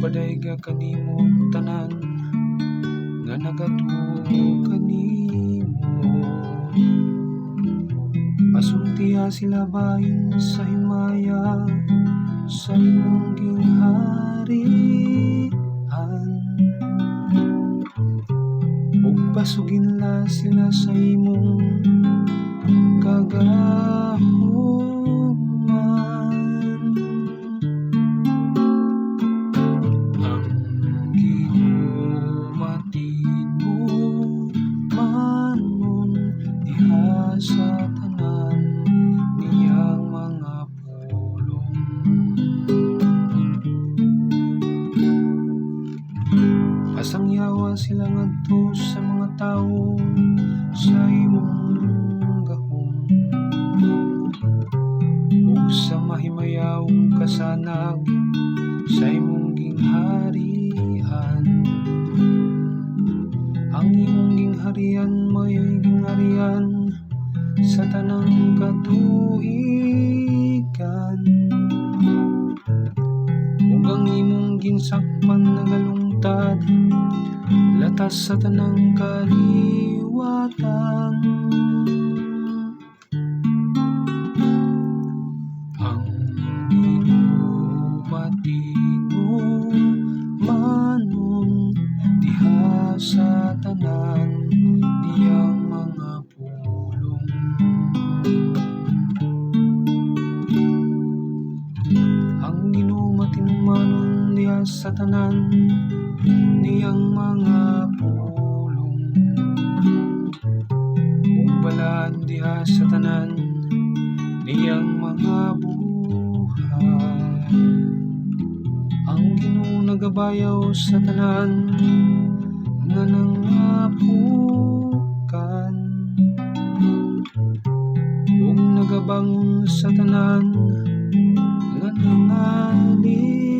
padayga kanimo tanan nga nagatuo kanimo. Pasultiha sila bahin sa himaya sa imong gingharian, ug pasuginla sila sa imong kagahuman. Ang Ginoo matinumanon diha sa tanan niyang mga pulong. Pasangyawa sila ngadto sa mga tawo sa imong gahom, ug sa mahimayawong kasanag sa imong gingharian. Ang imong gingharian mayo'y gingharian sa tanang katuigan, ug ang imong ginsakpan nagalungtad latas sa tanang kaliwatan. Ang Ginoo matinumanon diha sa tanan niyang mga pulong. Ang Ginoo matinumanon diha sa tanan niyang mga pulong, ug balaan diha sa tanan niyang mga buhay. Ang Ginoo nagabayaw sa tanan nga nangapukan, ug nagabangon sa tanan nga nangalip.